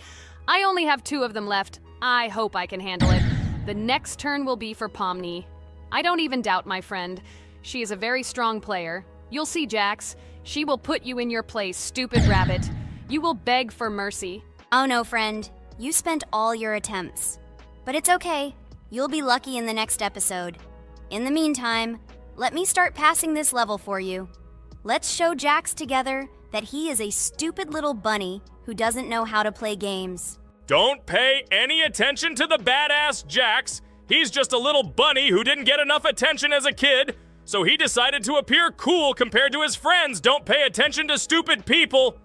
I only have 2 of them left. I hope I can handle it. The next turn will be for Pomni. I don't even doubt my friend. She is a very strong player. You'll see, Jax. She will put you in your place, stupid rabbit. You will beg for mercy. Oh no, friend. You spent all your attempts. But it's okay. You'll be lucky in the next episode. In the meantime, let me start passing this level for you. Let's show Jax together that he is a stupid little bunny who doesn't know how to play games. Don't pay any attention to the badass Jax. He's just a little bunny who didn't get enough attention as a kid, so he decided to appear cool compared to his friends. Don't pay attention to stupid people.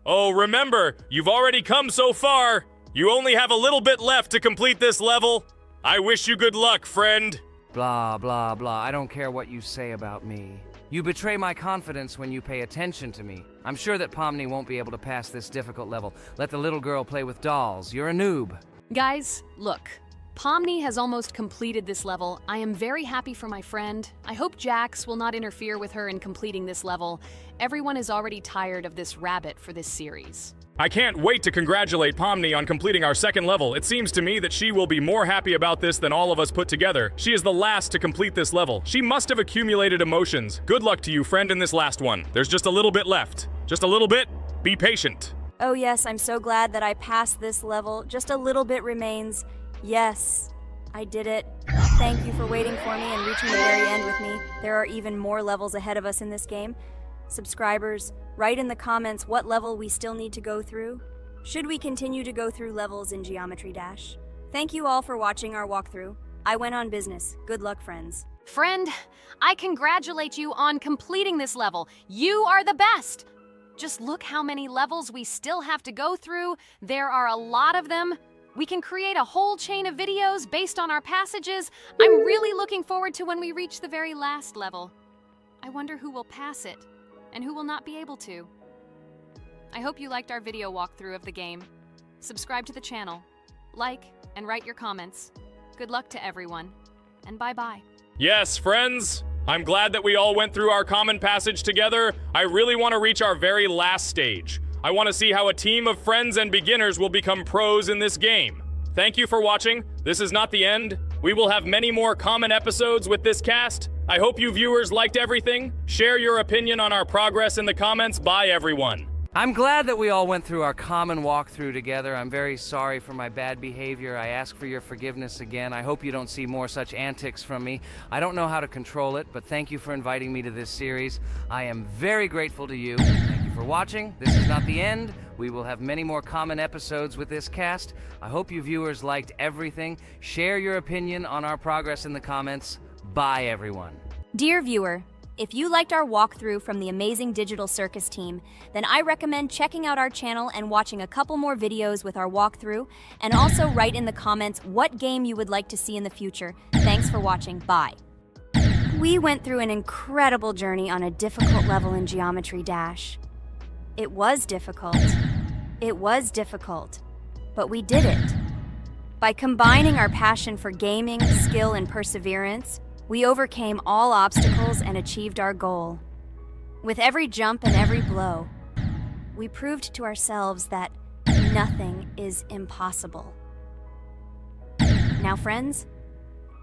Oh, remember, you've already come so far. You only have a little bit left to complete this level. I wish you good luck, friend. Blah, blah, blah. I don't care what you say about me. You betray my confidence when you pay attention to me. I'm sure that Pomni won't be able to pass this difficult level. Let the little girl play with dolls. You're a noob. Guys, look. Pomni has almost completed this level. I am very happy for my friend. I hope Jax will not interfere with her in completing this level. Everyone is already tired of this rabbit for this series. I can't wait to congratulate Pomni on completing our second level. It seems to me that she will be more happy about this than all of us put together. She is the last to complete this level. She must have accumulated emotions. Good luck to you, friend, in this last one. There's just a little bit left. Just a little bit. Be patient. Oh yes, I'm so glad that I passed this level. Just a little bit remains. Yes, I did it. Thank you for waiting for me and reaching the very end with me. There are even more levels ahead of us in this game. Subscribers, write in the comments what level we still need to go through. Should we continue to go through levels in Geometry Dash? Thank you all for watching our walkthrough. I went on business. Good luck, friends. Friend, I congratulate you on completing this level. You are the best. Just look how many levels we still have to go through. There are a lot of them. We can create a whole chain of videos based on our passages. I'm really looking forward to when we reach the very last level. I wonder who will pass it and who will not be able to. I hope you liked our video walkthrough of the game. Subscribe to the channel, like, and write your comments. Good luck to everyone, and bye-bye. Yes, friends. I'm glad that we all went through our common passage together. I really want to reach our very last stage. I want to see how a team of friends and beginners will become pros in this game. Thank you for watching. This is not the end. We will have many more common episodes with this cast. I hope you viewers liked everything. Share your opinion on our progress in the comments. Bye, everyone. I'm glad that we all went through our common walkthrough together. I'm very sorry for my bad behavior. I ask for your forgiveness again. I hope you don't see more such antics from me. I don't know how to control it, but thank you for inviting me to this series. I am very grateful to you. Thank you for watching. This is not the end. We will have many more common episodes with this cast. I hope you viewers liked everything. Share your opinion on our progress in the comments. Bye, everyone. Dear viewer, if you liked our walkthrough from the amazing Digital Circus team, then I recommend checking out our channel and watching a couple more videos with our walkthrough, and also write in the comments what game you would like to see in the future. Thanks for watching. Bye. We went through an incredible journey on a difficult level in Geometry Dash. It was difficult. It was difficult. But we did it. By combining our passion for gaming, skill, and perseverance, we overcame all obstacles and achieved our goal. With every jump and every blow, we proved to ourselves that nothing is impossible. Now, friends,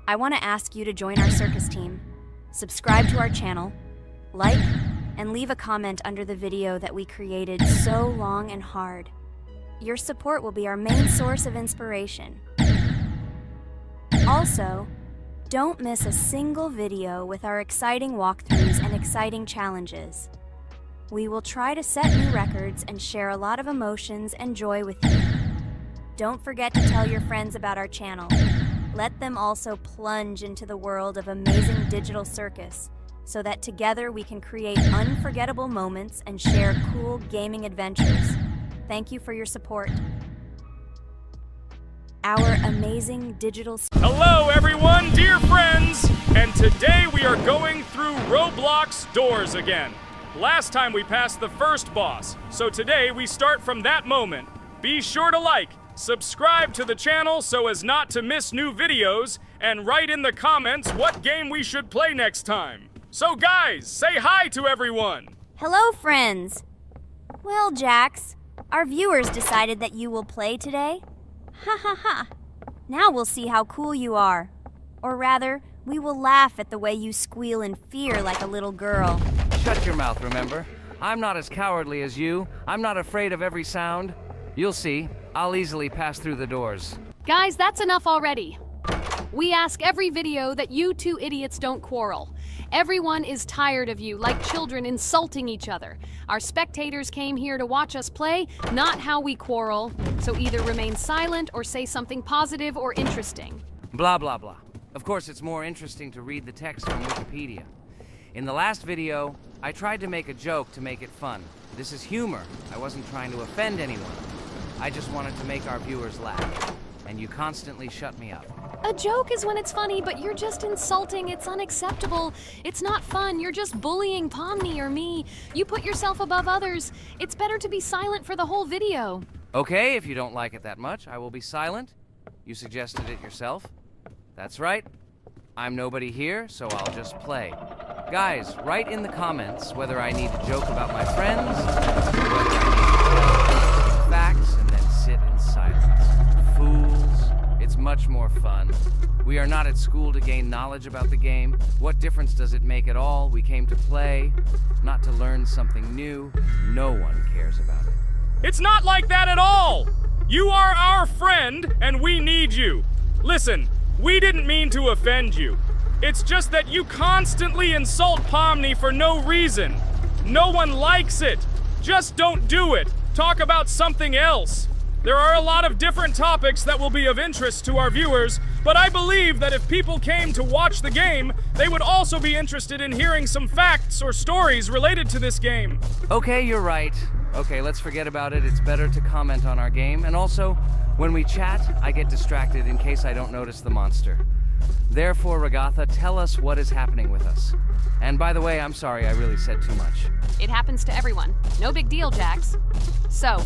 I want to ask you to join our circus team. Subscribe to our channel, like, and leave a comment under the video that we created so long and hard. Your support will be our main source of inspiration. Also, don't miss a single video with our exciting walkthroughs and exciting challenges. We will try to set new records and share a lot of emotions and joy with you. Don't forget to tell your friends about our channel. Let them also plunge into the world of amazing Digital Circus so that together we can create unforgettable moments and share cool gaming adventures. Thank you for your support. Our amazing Digital... Hello, everyone, dear friends! And today we are going through Roblox doors again. Last time we passed the first boss, so today we start from that moment. Be sure to like, subscribe to the channel so as not to miss new videos, and write in the comments what game we should play next time. So guys, say hi to everyone! Hello, friends! Well, Jax, our viewers decided that you will play today. Ha ha ha. Now we'll see how cool you are. Or rather, we will laugh at the way you squeal in fear like a little girl. Shut your mouth, remember? I'm not as cowardly as you. I'm not afraid of every sound. You'll see. I'll easily pass through the doors. Guys, that's enough already. We ask every video that you two idiots don't quarrel. Everyone is tired of you, like children insulting each other. Our spectators came here to watch us play, not how we quarrel. So either remain silent or say something positive or interesting. Blah, blah, blah. Of course, it's more interesting to read the text from Wikipedia. In the last video, I tried to make a joke to make it fun. This is humor. I wasn't trying to offend anyone. I just wanted to make our viewers laugh. And you constantly shut me up. A joke is when it's funny, but you're just insulting. It's unacceptable. It's not fun. You're just bullying Pomni or me. You put yourself above others. It's better to be silent for the whole video. Okay, if you don't like it that much, I will be silent. You suggested it yourself. That's right. I'm nobody here, so I'll just play. Guys, write in the comments whether I need to joke about my friends, or whether I need to facts and then sit in silence. Fools. It's much more fun. We are not at school to gain knowledge about the game. What difference does it make at all? We came to play, not to learn something new. No one cares about it. It's not like that at all! You are our friend, and we need you. Listen, we didn't mean to offend you. It's just that you constantly insult Pomni for no reason. No one likes it. Just don't do it. Talk about something else. There are a lot of different topics that will be of interest to our viewers, but I believe that if people came to watch the game, they would also be interested in hearing some facts or stories related to this game. Okay, you're right. Okay, let's forget about it. It's better to comment on our game. And also, when we chat, I get distracted in case I don't notice the monster. Therefore, Ragatha, tell us what is happening with us. And by the way, I'm sorry I really said too much. It happens to everyone. No big deal, Jax. So,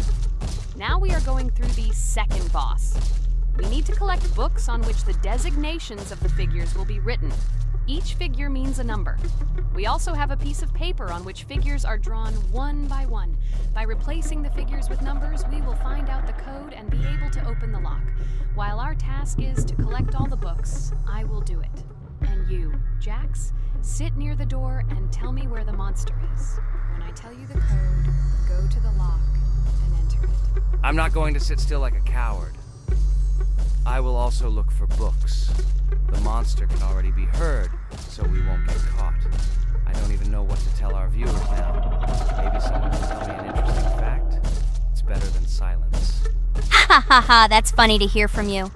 now we are going through the second boss. We need to collect books on which the designations of the figures will be written. Each figure means a number. We also have a piece of paper on which figures are drawn one by one. By replacing the figures with numbers, we will find out the code and be able to open the lock. While our task is to collect all the books, I will do it. And you, Jax, sit near the door and tell me where the monster is. When I tell you the code, go to the lock and enter it. I'm not going to sit still like a coward. I will also look for books. The monster can already be heard, so we won't get caught. I don't even know what to tell our viewers now. Maybe someone can tell me an interesting fact. It's better than silence. Ha ha ha, that's funny to hear from you.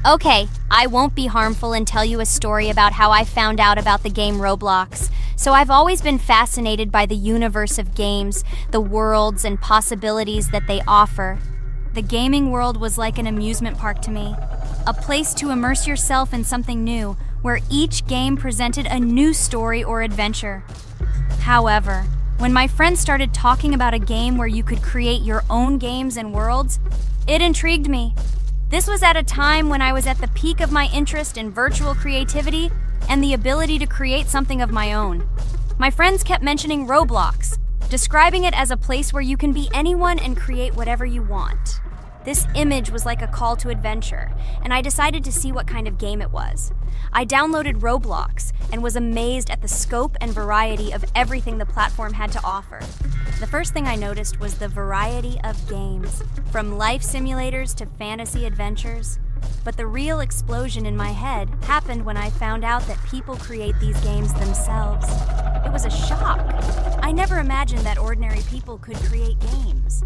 Okay, I won't be harmful and tell you a story about how I found out about the game Roblox. So I've always been fascinated by the universe of games, the worlds and possibilities that they offer. The gaming world was like an amusement park to me, a place to immerse yourself in something new, where each game presented a new story or adventure. However, when my friends started talking about a game where you could create your own games and worlds, it intrigued me. This was at a time when I was at the peak of my interest in virtual creativity and the ability to create something of my own. My friends kept mentioning Roblox, describing it as a place where you can be anyone and create whatever you want. This image was like a call to adventure, and I decided to see what kind of game it was. I downloaded Roblox and was amazed at the scope and variety of everything the platform had to offer. The first thing I noticed was the variety of games, from life simulators to fantasy adventures. But the real explosion in my head happened when I found out that people create these games themselves. It was a shock. I never imagined that ordinary people could create games.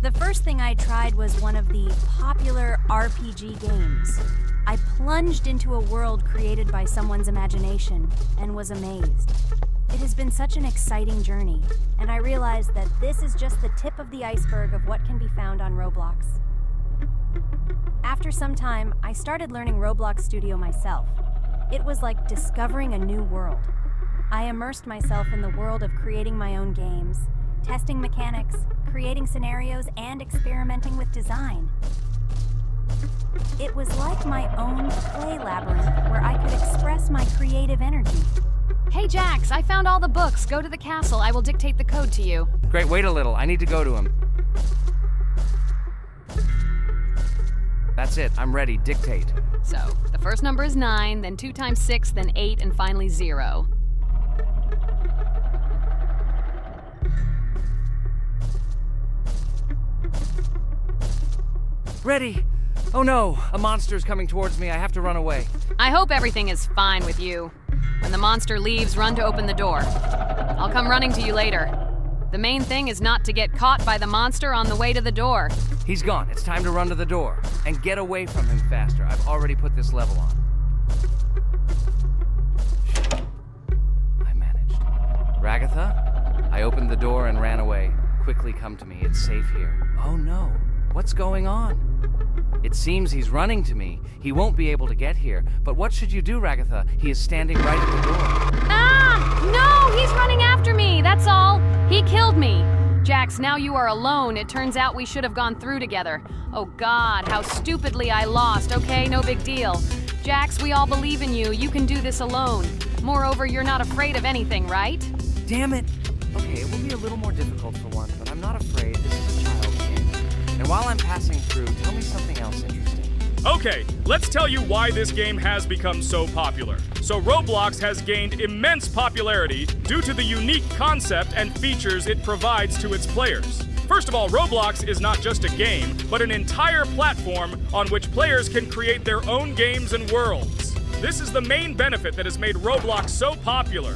The first thing I tried was one of the popular RPG games. I plunged into a world created by someone's imagination and was amazed. It has been such an exciting journey, and I realized that this is just the tip of the iceberg of what can be found on Roblox. After some time, I started learning Roblox Studio myself. It was like discovering a new world. I immersed myself in the world of creating my own games, testing mechanics, creating scenarios, and experimenting with design. It was like my own play labyrinth where I could express my creative energy. Hey Jax, I found all the books. Go to the castle. I will dictate the code to you. Great, wait a little. I need to go to him. That's it. I'm ready. Dictate. So, the first number is 9, then 2 times 6, then 8, and finally 0. Ready. Oh no, a monster's coming towards me. I have to run away. I hope everything is fine with you. When the monster leaves, run to open the door. I'll come running to you later. The main thing is not to get caught by the monster on the way to the door. He's gone. It's time to run to the door. And get away from him faster. I've already put this level on. I managed. Ragatha? I opened the door and ran away. Quickly come to me. It's safe here. Oh no. What's going on? It seems he's running to me. He won't be able to get here. But what should you do, Ragatha? He is standing right at the door. Ah! No! He's running after me! That's all! He killed me! Jax, now you are alone. It turns out we should have gone through together. Oh God, how stupidly I lost. Okay, no big deal. Jax, we all believe in you. You can do this alone. Moreover, you're not afraid of anything, right? Damn it! Okay, it will be a little more difficult for one, but I'm not afraid. This is a child's game. And while I'm passing through, tell me something else interesting. Okay, let's tell you why this game has become so popular. So Roblox has gained immense popularity due to the unique concept and features it provides to its players. First of all, Roblox is not just a game, but an entire platform on which players can create their own games and worlds. This is the main benefit that has made Roblox so popular.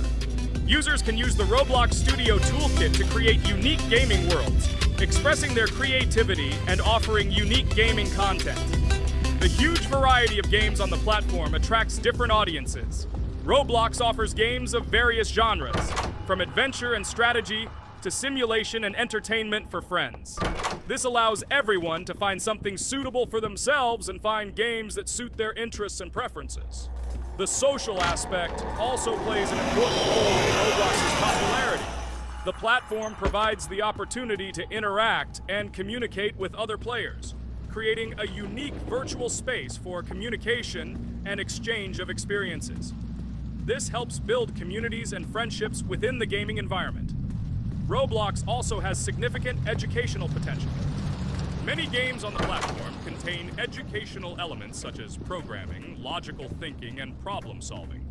Users can use the Roblox Studio Toolkit to create unique gaming worlds, expressing their creativity and offering unique gaming content. The huge variety of games on the platform attracts different audiences. Roblox offers games of various genres, from adventure and strategy to simulation and entertainment for friends. This allows everyone to find something suitable for themselves and find games that suit their interests and preferences. The social aspect also plays an important role in Roblox's popularity. The platform provides the opportunity to interact and communicate with other players, creating a unique virtual space for communication and exchange of experiences. This helps build communities and friendships within the gaming environment. Roblox also has significant educational potential. Many games on the platform contain educational elements such as programming, logical thinking, and problem solving.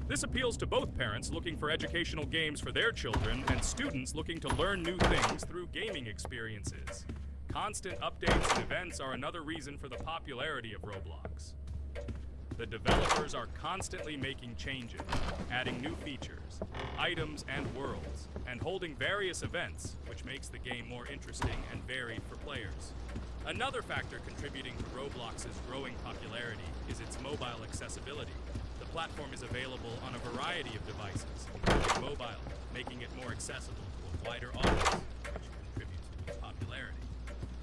This appeals to both parents looking for educational games for their children and students looking to learn new things through gaming experiences. Constant updates and events are another reason for the popularity of Roblox. The developers are constantly making changes, adding new features, items, and worlds, and holding various events, which makes the game more interesting and varied for players. Another factor contributing to Roblox's growing popularity is its mobile accessibility. The platform is available on a variety of devices, including mobile, making it more accessible to a wider audience, which contributes to its popularity.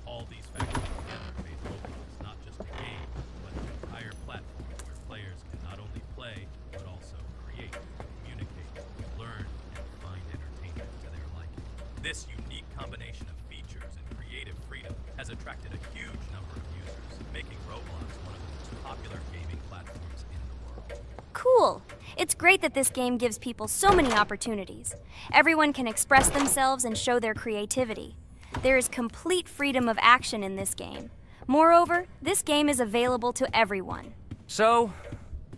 All these factors together made Roblox not just a game, but an entire platform where players can not only play, but also create, communicate, learn, and find entertainment to their liking. This unique combination of features and creative freedom has attracted a huge number of users, making Roblox one of the most popular gaming platforms in the world. Cool! It's great that this game gives people so many opportunities. Everyone can express themselves and show their creativity. There is complete freedom of action in this game. Moreover, this game is available to everyone. So,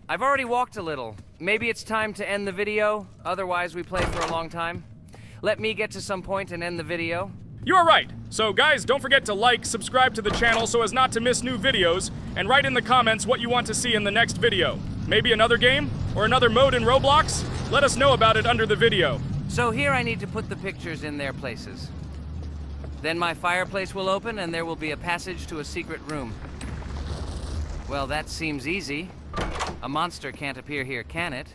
I've already walked a little. Maybe it's time to end the video, otherwise we play for a long time. Let me get to some point and end the video. You are right. So guys, don't forget to like, subscribe to the channel so as not to miss new videos, and write in the comments what you want to see in the next video. Maybe another game? Or another mode in Roblox? Let us know about it under the video. So here I need to put the pictures in their places. Then my fireplace will open and there will be a passage to a secret room. Well, that seems easy. A monster can't appear here, can it?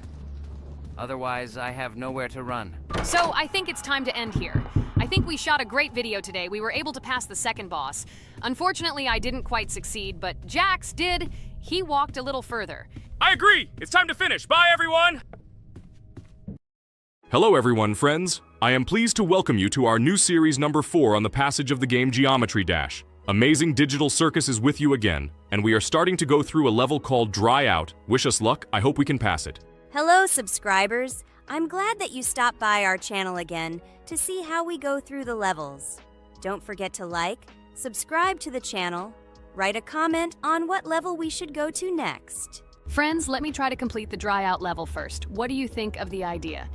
Otherwise, I have nowhere to run. So I think it's time to end here. I think we shot a great video today. We were able to pass the second boss. Unfortunately, I didn't quite succeed, but Jax did. He walked a little further. I agree! It's time to finish. Bye, everyone! Hello, everyone, friends. I am pleased to welcome you to our new series number 4 on the passage of the game Geometry Dash. Amazing Digital Circus is with you again, and we are starting to go through a level called Dry Out. Wish us luck. I hope we can pass it. Hello, subscribers. I'm glad that you stopped by our channel again to see how we go through the levels. Don't forget to like, subscribe to the channel, write a comment on what level we should go to next. Friends, let me try to complete the dry out level first. What do you think of the idea?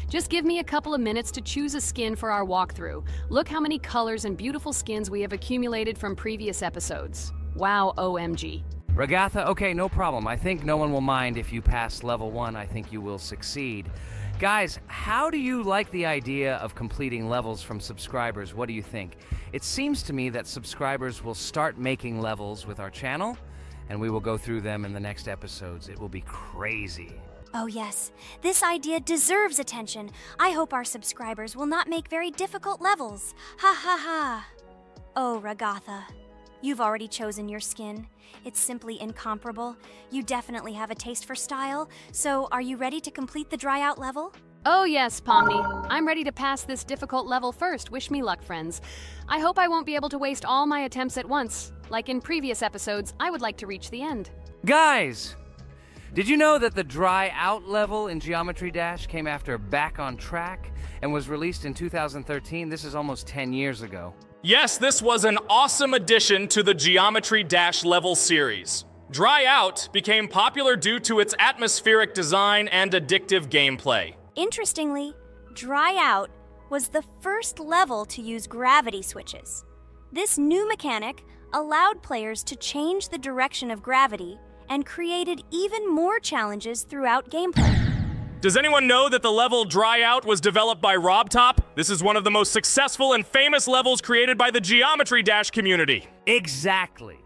Just give me a couple of minutes to choose a skin for our walkthrough. Look how many colors and beautiful skins we have accumulated from previous episodes. Wow, OMG. Ragatha, okay, no problem. I think no one will mind if you pass level 1. I think you will succeed. Guys, how do you like the idea of completing levels from subscribers? What do you think? It seems to me that subscribers will start making levels with our channel, and we will go through them in the next episodes. It will be crazy. Oh yes, this idea deserves attention. I hope our subscribers will not make very difficult levels. Ha ha ha. Oh, Ragatha, you've already chosen your skin. It's simply incomparable. You definitely have a taste for style. So, are you ready to complete the dry out level? Oh yes, Pomni. I'm ready to pass this difficult level first. Wish me luck, friends. I hope I won't be able to waste all my attempts at once. Like in previous episodes, I would like to reach the end. Guys! Did you know that the dry out level in Geometry Dash came after Back on Track and was released in 2013? This is almost 10 years ago. Yes, this was an awesome addition to the Geometry Dash level series. Dry Out became popular due to its atmospheric design and addictive gameplay. Interestingly, Dry Out was the first level to use gravity switches. This new mechanic allowed players to change the direction of gravity and created even more challenges throughout gameplay. Does anyone know that the level Dry Out was developed by RobTop? This is one of the most successful and famous levels created by the Geometry Dash community. Exactly.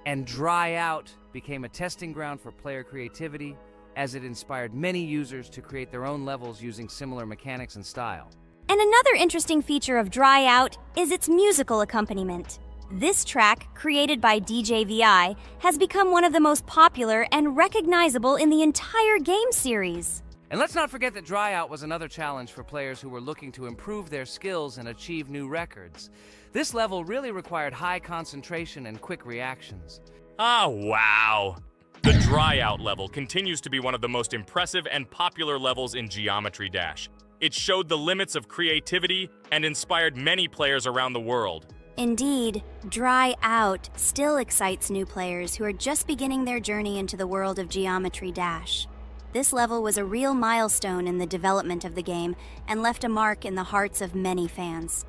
And Dry Out became a testing ground for player creativity, as it inspired many users to create their own levels using similar mechanics and style. And another interesting feature of Dry Out is its musical accompaniment. This track, created by DJ VI, has become one of the most popular and recognizable in the entire game series. And let's not forget that Dry Out was another challenge for players who were looking to improve their skills and achieve new records. This level really required high concentration and quick reactions. Ah, wow. The Dry Out level continues to be one of the most impressive and popular levels in Geometry Dash. It showed the limits of creativity and inspired many players around the world. Indeed, Dry Out still excites new players who are just beginning their journey into the world of Geometry Dash. This level was a real milestone in the development of the game and left a mark in the hearts of many fans.